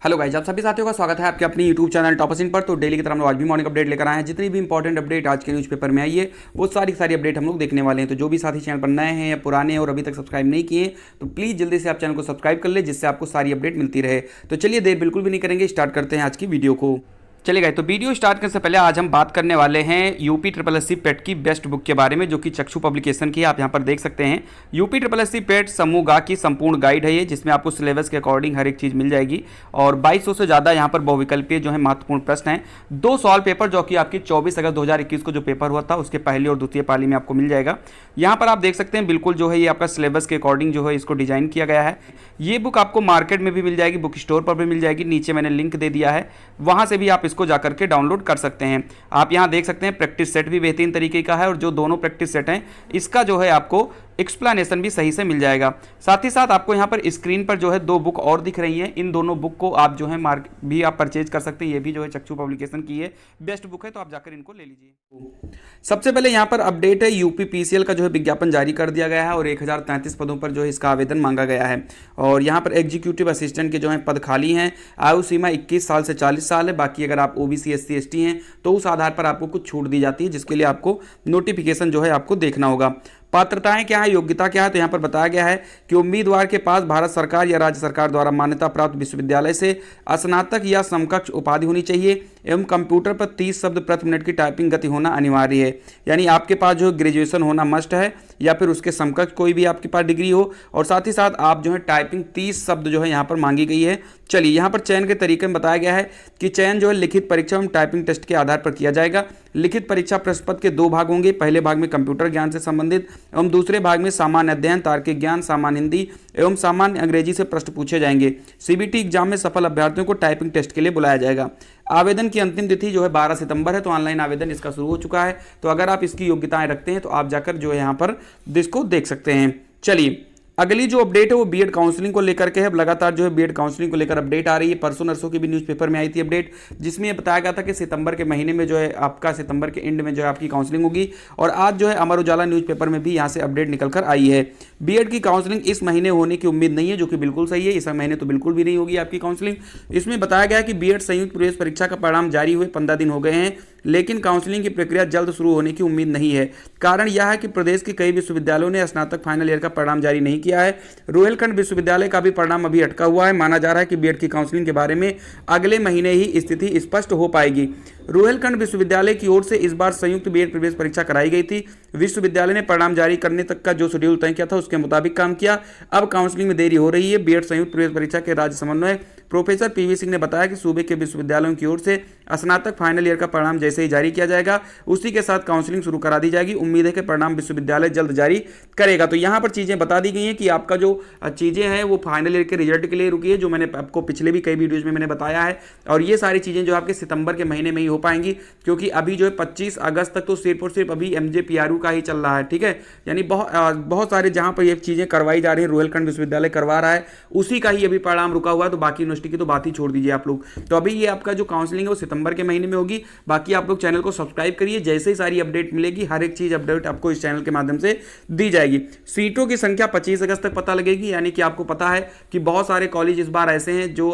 Hello guys, आप सभी साथियों का स्वागत है आपके अपनी यूट्यूब चैनल टॉपर्स इन पर। तो डेली की तरह हम लोग आज भी मॉर्निंग अपडेट लेकर आए हैं। जितनी भी इंपॉर्टेंट अपडेट आज के न्यूज़पेपर में आई है वो सारी अपडेट हम लोग देखने वाले हैं। तो जो भी साथी चैनल पर नए हैं या पुराने और अभी तक सब्सक्राइब नहीं किए तो प्लीज़ जल्दी से आप चैनल को सब्सक्राइब कर ले, जिससे आपको सारी अपडेट मिलती रहे। तो चलिए देर बिल्कुल भी नहीं करेंगे, स्टार्ट करते हैं आज की वीडियो को। चलिए गाइस, तो वीडियो स्टार्ट करने से पहले आज हम बात करने वाले हैं यूपी ट्रिपल एससी पेट की बेस्ट बुक के बारे में, जो कि चक्षु पब्लिकेशन की है। आप यहाँ पर देख सकते हैं यूपी ट्रिपल एससी पेट समूह गा की संपूर्ण गाइड है ये, जिसमें आपको सिलेबस के अकॉर्डिंग हर एक चीज़ मिल जाएगी। और 2200 से ज़्यादा यहाँ पर बहुविकल्पीय जो है महत्वपूर्ण प्रश्न हैं। 2 सवाल पेपर जो कि आपकी 24 अगस्त 2021 को जो पेपर हुआ था उसके पहली और द्वितीय पाली में आपको मिल जाएगा। यहाँ पर आप देख सकते हैं बिल्कुल जो है ये आपका सिलेबस के अकॉर्डिंग जो है इसको डिजाइन किया गया है। ये बुक आपको मार्केट में भी मिल जाएगी, बुक स्टोर पर भी मिल जाएगी। नीचे मैंने लिंक दे दिया है, वहाँ से भी आप इसको जाकर के डाउनलोड कर सकते हैं। आप यहां देख सकते हैं प्रैक्टिस सेट भी बेहतरीन तरीके का है, और जो दोनों प्रैक्टिस सेट हैं इसका जो है आपको एक्सप्लेनेशन भी सही से मिल जाएगा। साथ ही साथ आपको यहां पर स्क्रीन पर जो है 2 बुक और दिख रही हैं। इन दोनों बुक को आप जो है भी आप परचेज कर सकते हैं। ये भी जो है चक्षु पब्लिकेशन की है बेस्ट बुक है, तो आप जाकर इनको ले लीजिए। सबसे पहले यहाँ पर अपडेट है, यूपी पीसीएल का जो है विज्ञापन जारी कर दिया गया है और 1033 पदों पर जो है इसका आवेदन मांगा गया है। और यहाँ पर एग्जीक्यूटिव असिस्टेंट के जो है पद खाली हैं। आयु सीमा 21 साल से 40 साल है। बाकी अगर आप ओबीसी एससी एसटी हैं तो उस आधार पर आपको कुछ छूट दी जाती है, जिसके लिए आपको नोटिफिकेशन जो है आपको देखना होगा। पात्रताएं क्या है, योग्यता क्या है, तो यहाँ पर बताया गया है कि उम्मीदवार के पास भारत सरकार या राज्य सरकार द्वारा मान्यता प्राप्त विश्वविद्यालय से स्नातक या समकक्ष उपाधि होनी चाहिए एवं कंप्यूटर पर 30 शब्द प्रति मिनट की टाइपिंग गति होना अनिवार्य है। यानी आपके पास जो ग्रेजुएशन होना मस्ट है या फिर उसके समकक्ष कोई भी आपके पास डिग्री हो, और साथ ही साथ आप जो है टाइपिंग 30 शब्द जो है यहाँ पर मांगी गई है। चलिए, यहाँ पर चयन के तरीके में बताया गया है कि चयन जो है लिखित परीक्षा एवं टाइपिंग टेस्ट के आधार पर किया जाएगा। लिखित परीक्षा प्रश्न पत्र के 2 भाग होंगे। पहले भाग में कंप्यूटर ज्ञान से संबंधित एवं दूसरे भाग में सामान्य अध्ययन, तार्किक ज्ञान, सामान्य हिंदी एवं सामान्य अंग्रेजी से प्रश्न पूछे जाएंगे। सीबीटी एग्जाम में सफल अभ्यर्थियों को टाइपिंग टेस्ट के लिए बुलाया जाएगा। आवेदन की अंतिम तिथि जो है 12 सितंबर है, तो ऑनलाइन आवेदन इसका शुरू हो चुका है। तो अगर आप इसकी योग्यताएं रखते हैं तो आप जाकर जो है यहाँ पर इसको देख सकते हैं। चलिए, अगली जो अपडेट है वो बीएड काउंसलिंग को लेकर के है। लगातार जो है बीएड काउंसलिंग को लेकर अपडेट आ रही है। परसों नरसों की भी न्यूज़पेपर में आई थी अपडेट, जिसमें ये बताया गया था कि सितंबर के महीने में जो है आपका सितंबर के एंड में जो है आपकी काउंसलिंग होगी। और आज जो है अमर उजाला न्यूज़पेपर में भी यहाँ से अपडेट निकल कर आई है। बीएड की काउंसलिंग इस महीने होने की उम्मीद नहीं है, जो कि बिल्कुल सही है। इस महीने तो बिल्कुल भी नहीं होगी आपकी काउंसलिंग। इसमें बताया गया कि बीएड संयुक्त प्रवेश परीक्षा का परिणाम जारी हुए 15 दिन हो गए हैं, लेकिन काउंसलिंग की प्रक्रिया जल्द शुरू होने की उम्मीद नहीं है। कारण यह है कि प्रदेश के कई विश्वविद्यालयों ने स्नातक फाइनल ईयर का परिणाम जारी नहीं किया है। रोहिलखंड विश्वविद्यालय का भी परिणाम अभी अटका हुआ है। माना जा रहा है कि बीएड की काउंसलिंग के बारे में अगले महीने ही स्थिति स्पष्ट हो पाएगी। रोहिलखंड विश्वविद्यालय की ओर से इस बार संयुक्त बीएड प्रवेश परीक्षा कराई गई थी। विश्वविद्यालय ने परिणाम जारी करने तक का जो शेड्यूल तय किया था उसके मुताबिक काम किया। अब काउंसलिंग में देरी हो रही है। बीएड संयुक्त प्रवेश परीक्षा के राज्य समन्वयक प्रोफेसर पीवी सिंह ने बताया कि सूबे के विश्वविद्यालयों की ओर से स्नातक फाइनल ईयर का परिणाम जैसे ही जारी किया जाएगा उसी के साथ काउंसलिंग शुरू करा दी जाएगी। उम्मीद है कि परिणाम विश्वविद्यालय जल्द जारी करेगा। तो यहाँ पर चीज़ें बता दी गई हैं कि आपका जो चीज़ें हैं वो फाइनल ईयर के रिजल्ट के लिए रुकी है, जो मैंने आपको पिछले भी कई वीडियोज़ में मैंने बताया है। और ये सारी चीज़ें जो आपके सितंबर के महीने में ही हो पाएंगी, क्योंकि अभी जो है 25 अगस्त तक तो सिर्फ और सिर्फ अभी एमजेपीआरयू का ही चल रहा है। ठीक है, यानी बहुत सारे जहाँ पर ये चीज़ें करवाई जा रही हैं, रोहिलखंड विश्वविद्यालय करवा रहा है, उसी का ही अभी परिणाम रुका हुआ है। तो बाकी यूनिवर्सिटी की तो बात ही छोड़ दीजिए आप लोग। तो अभी ये आपका जो काउंसलिंग है वो सितंबर के महीने में होगी। बाकी आप लोग चैनल को सब्सक्राइब करिए, जैसे ही सारी अपडेट मिलेगी हर एक चीज अपडेट आपको इस चैनल के माध्यम से दी जाएगी। सीटों की संख्या 25 अगस्त तक पता लगेगी। यानी कि आपको पता है कि बहुत सारे कॉलेज इस बार ऐसे हैं जो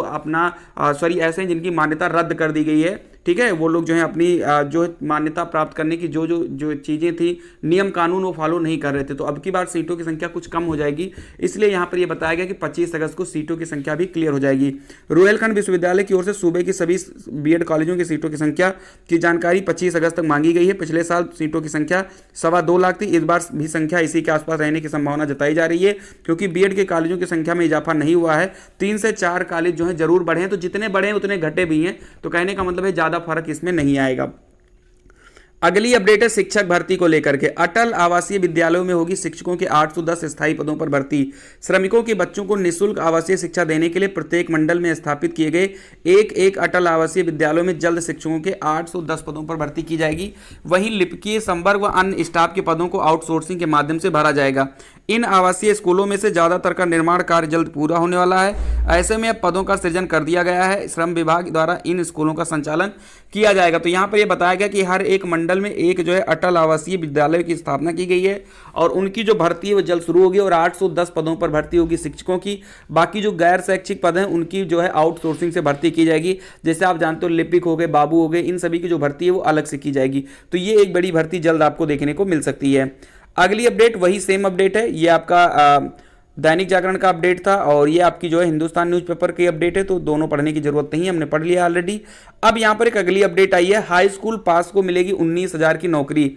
ऐसे हैं जिनकी मान्यता रद्द कर दी गई है। ठीक है, वो लोग जो है अपनी जो मान्यता प्राप्त करने की जो चीज़ें थी, नियम कानून वो फॉलो नहीं कर रहे थे। तो अब की बार सीटों की संख्या कुछ कम हो जाएगी, इसलिए यहाँ पर ये बताया गया कि 25 अगस्त को सीटों की संख्या भी क्लियर हो जाएगी। रोहिलखंड विश्वविद्यालय की ओर से सूबे की सभी बीएड कॉलेजों की सीटों की संख्या की जानकारी 25 अगस्त तक मांगी गई है। पिछले साल सीटों की संख्या 2.25 लाख थी। इस बार भी संख्या इसी के आसपास रहने की संभावना जताई जा रही है, क्योंकि बीएड के कॉलेजों की संख्या में इजाफा नहीं हुआ है। 3 से 4 कॉलेज जो है जरूर बढ़े हैं, तो जितने बढ़े हैं उतने घटे भी हैं। तो कहने का मतलब है ज़्यादा फर्क इसमें नहीं आएगा। अगली अपडेट है शिक्षक भर्ती को लेकर के। अटल आवासीय विद्यालयों में होगी शिक्षकों के 810 स्थायी पदों पर भर्ती। श्रमिकों के बच्चों को निःशुल्क आवासीय शिक्षा देने के लिए प्रत्येक मंडल में स्थापित किए गए एक अटल आवासीय विद्यालयों में जल्द शिक्षकों के 810 पदों पर भर्ती की जाएगी। वहीं लिपिकीय, संवर्ग व अन्य स्टाफ के पदों को आउटसोर्सिंग के माध्यम से भरा जाएगा। इन आवासीय स्कूलों में से ज़्यादातर का निर्माण कार्य जल्द पूरा होने वाला है। ऐसे में अब पदों का सृजन कर दिया गया है। श्रम विभाग द्वारा इन स्कूलों का संचालन किया जाएगा। तो यहाँ पर यह बताया गया कि हर एक मंडल में एक जो है अटल आवासीय विद्यालय की स्थापना की गई है और उनकी जो भर्ती है वो जल्द शुरू होगी और 810 पदों पर भर्ती होगी शिक्षकों की। बाकी जो गैर शैक्षिक पद हैं उनकी जो है आउटसोर्सिंग से भर्ती की जाएगी। जैसे आप जानते हो लिपिक हो गए, बाबू हो गए, इन सभी की जो भर्ती है वो अलग से की जाएगी। तो ये एक बड़ी भर्ती जल्द आपको देखने को मिल सकती है। अगली अपडेट वही सेम अपडेट है, ये आपका दैनिक जागरण का अपडेट था और ये आपकी जो है हिंदुस्तान न्यूज़पेपर की अपडेट है। तो दोनों पढ़ने की जरूरत नहीं है, हमने पढ़ लिया ऑलरेडी। अब यहाँ पर एक अगली अपडेट आई है, हाई स्कूल पास को मिलेगी 19,000 की नौकरी।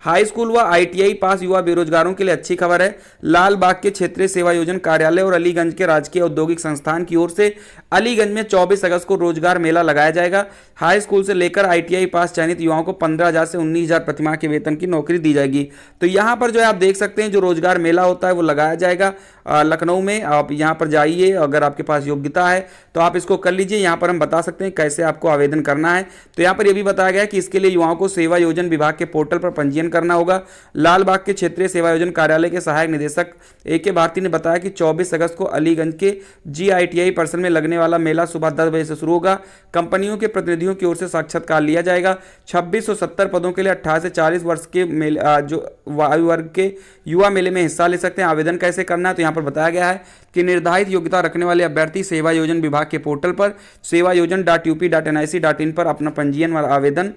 हाई स्कूल व आईटीआई पास युवा बेरोजगारों के लिए अच्छी खबर है। लाल बाग के क्षेत्रीय सेवा योजन कार्यालय और अलीगंज के राजकीय औद्योगिक संस्थान की ओर से अलीगंज में 24 अगस्त को रोजगार मेला लगाया जाएगा। हाई स्कूल से लेकर आईटीआई पास चयनित युवाओं को 15,000 से 19,000 प्रतिमाह के वेतन की नौकरी दी जाएगी। तो यहाँ पर जो है आप देख सकते हैं जो रोजगार मेला होता है वो लगाया जाएगा लखनऊ में। आप यहाँ पर जाइए, अगर आपके पास योग्यता है तो आप इसको कर लीजिए। यहाँ पर हम बता सकते हैं कैसे आपको आवेदन करना है। तो यहाँ पर यह भी बताया गया कि इसके लिए युवाओं को सेवा योजन विभाग के पोर्टल पर पंजीयन करना होगा। लाल बाग के क्षेत्रीय सेवा योजन कार्यालय के सहायक निदेशक AK भारती ने बताया कि 24 अगस्त को अलीगंज के GITI परिसर में लगने वाला मेला सुबह 10 बजे से शुरू होगा। कंपनियों के प्रतिनिधियों की ओर से साक्षात्कार लिया जाएगा। 2670 पदों के लिए 18 से 40 वर्ष के जो आयु वर्ग के युवा मेले में हिस्सा ले सकते हैं। आवेदन कैसे करना है तो यहाँ पर बताया गया है कि निर्धारित योग्यता रखने वाले अभ्यर्थी सेवा योजन विभाग के पोर्टल पर sevayojan.up.nic.in पर अपना पंजीयन व आवेदन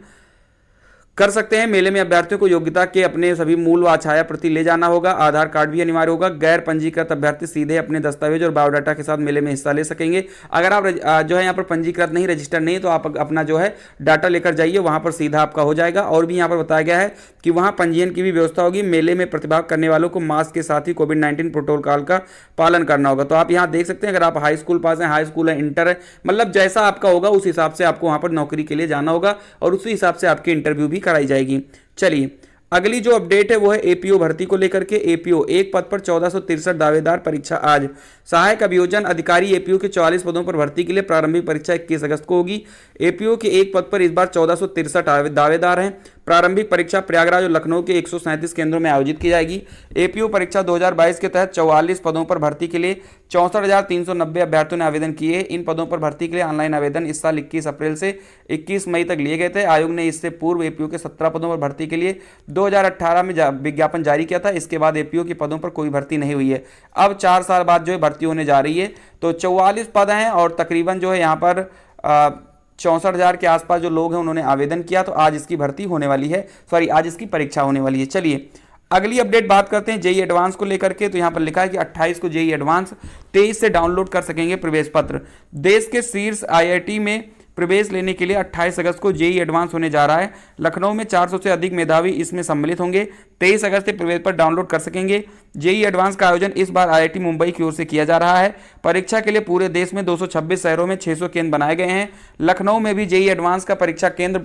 कर सकते हैं। मेले में अभ्यर्थियों को योग्यता के अपने सभी मूल व छाया प्रति ले जाना होगा। आधार कार्ड भी अनिवार्य होगा। गैर पंजीकृत अभ्यर्थी सीधे अपने दस्तावेज और बायोडाटा के साथ मेले में हिस्सा ले सकेंगे। अगर आप जो है यहाँ पर पंजीकृत नहीं, रजिस्टर नहीं, तो आप अपना जो है डाटा लेकर जाइए, वहाँ पर सीधा आपका हो जाएगा। और भी यहाँ पर बताया गया है कि वहाँ पंजीयन की भी व्यवस्था होगी। मेले में प्रतिभाग करने वालों को मास्क के साथ ही कोविड-19 प्रोटोकॉल का पालन करना होगा। तो आप यहाँ देख सकते हैं, अगर आप हाई स्कूल पास हैं, हाई स्कूल है, इंटर है, मतलब जैसा आपका होगा उस हिसाब से आपको वहाँ पर नौकरी के लिए जाना होगा और उसी हिसाब से आपकी इंटरव्यू भी कराई जाएगी। चलिए अगली जो अपडेट है वो है एपीओ भर्ती को लेकर के। एपीओ एक पद पर 1463 दावेदार, परीक्षा आज। सहायक अभियोजन अधिकारी एपीओ के 44 पदों पर भर्ती के लिए प्रारंभिक परीक्षा 21 अगस्त को होगी। एपीओ के एक पद पर इस बार 1463 दावेदार हैं। प्रारंभिक परीक्षा प्रयागराज और लखनऊ के 137 केंद्रों में आयोजित की जाएगी। एपीओ परीक्षा 2022 के तहत 44 पदों पर भर्ती के लिए 64,390 अभ्यर्थियों ने आवेदन किए। इन पदों पर भर्ती के लिए ऑनलाइन आवेदन इस साल 21 अप्रैल से 21 मई तक लिए गए थे। आयोग ने इससे पूर्व एपीओ के 17 पदों पर भर्ती के लिए 2018 में विज्ञापन जारी किया था। इसके बाद एपीओ के पदों पर कोई भर्ती नहीं हुई है। अब 4 साल बाद जो है भर्ती होने जा रही है। तो 44 पद हैं और तकरीबन जो है यहाँ पर 64,000 के आसपास जो लोग हैं उन्होंने आवेदन किया। तो आज इसकी भर्ती होने वाली है, आज इसकी परीक्षा होने वाली है। चलिए अगली अपडेट बात करते हैं जेईई एडवांस को लेकर के। तो यहाँ पर लिखा है कि 28 को जेईई एडवांस, 23 से डाउनलोड कर सकेंगे प्रवेश पत्र। देश के शीर्ष IIT में प्रवेश लेने के लिए 28 अगस्त को जेईई एडवांस होने जा रहा है। लखनऊ में 400 से अधिक मेधावी इसमें सम्मिलित होंगे। 23 अगस्त से प्रवेश पर डाउनलोड कर सकेंगे। जेईई एडवांस का आयोजन इस बार IIT मुंबई की ओर से किया जा रहा है। परीक्षा के लिए पूरे देश में 226 शहरों में 600 केंद्र बनाए गए हैं। लखनऊ में भी जेईई एडवांस का परीक्षा केंद्र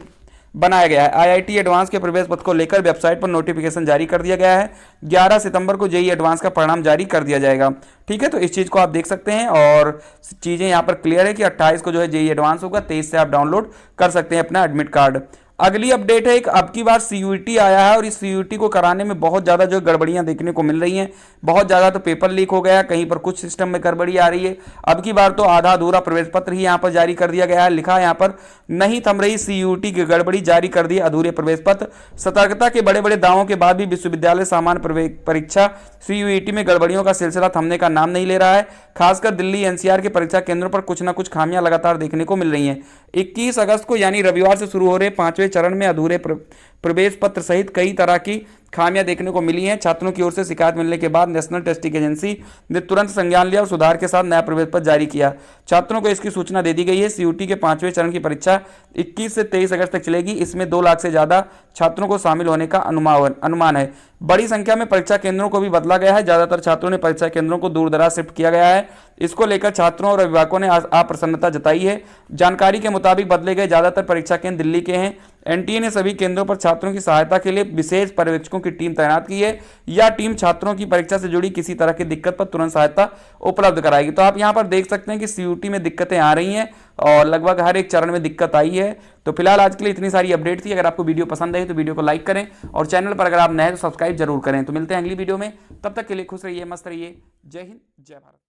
बनाया गया है। IIT एडवांस के प्रवेश पत्र को लेकर वेबसाइट पर नोटिफिकेशन जारी कर दिया गया है। 11 सितंबर को जेईई एडवांस का परिणाम जारी कर दिया जाएगा। ठीक है, तो इस चीज़ को आप देख सकते हैं और चीज़ें यहाँ पर क्लियर है कि 28 को जो है जेईई एडवांस होगा, 23 से आप डाउनलोड कर सकते हैं अपना एडमिट कार्ड। अगली अपडेट है, एक अब की बार CUET आया है और इस CUET को कराने में बहुत ज़्यादा जो गड़बड़ियां देखने को मिल रही हैं। बहुत ज़्यादा तो पेपर लीक हो गया, कहीं पर कुछ सिस्टम में गड़बड़ी आ रही है। अब की बार तो आधा अधूरा प्रवेश पत्र ही यहाँ पर जारी कर दिया गया है। लिखा है यहाँ पर, नहीं थम रही CUET की गड़बड़ी, जारी कर दिए अधूरे प्रवेश पत्र। सतर्कता के बड़े बड़े दावों के बाद भी विश्वविद्यालय सामान्य परीक्षा CUET में गड़बड़ियों का सिलसिला थमने का नाम नहीं ले रहा है। खासकर दिल्ली NCR के परीक्षा केंद्रों पर कुछ न कुछ खामियां लगातार देखने को मिल रही हैं। 21 अगस्त को यानी रविवार से शुरू हो रहे 5वें चरण में अधूरे प्रवेश पत्र सहित कई तरह की खामियां देखने को मिली हैं। छात्रों की ओर से शिकायत मिलने के बाद नेशनल टेस्टिंग एजेंसी ने तुरंत संज्ञान लिया और सुधार के साथ नया प्रवेश पत्र जारी किया। छात्रों को इसकी सूचना दे दी गई है। CUET के 5वें चरण की परीक्षा 21 से 23 अगस्त तक चलेगी। इसमें 2 लाख से ज्यादा छात्रों को शामिल होने का अनुमान है। बड़ी संख्या में परीक्षा केंद्रों को भी बदला गया है। ज्यादातर छात्रों ने परीक्षा केंद्रों को दूर दराज शिफ्ट किया गया है। इसको लेकर छात्रों और अभिभावकों ने अप्रसन्नता जताई है। जानकारी के मुताबिक बदले गए ज्यादातर परीक्षा केंद्र दिल्ली के हैं। NTA ने सभी केंद्रों पर छात्रों की सहायता के लिए विशेष पर्यवेक्षकों की टीम तैनात की है, या टीम छात्रों की परीक्षा से जुड़ी किसी तरह की दिक्कत पर तुरंत सहायता उपलब्ध कराएगी। तो आप यहाँ पर देख सकते हैं कि सीयूटी में दिक्कतें आ रही हैं और लगभग हर एक चरण में दिक्कत आई है। तो फिलहाल आज के लिए इतनी सारी अपडेट थी। अगर आपको वीडियो पसंद आई तो वीडियो को लाइक करें और चैनल पर अगर आप नए हैं तो सब्सक्राइब जरूर करें। तो मिलते हैं अगली वीडियो में, तब तक के लिए खुश रहिए, मस्त रहिए। जय हिंद, जय भारत।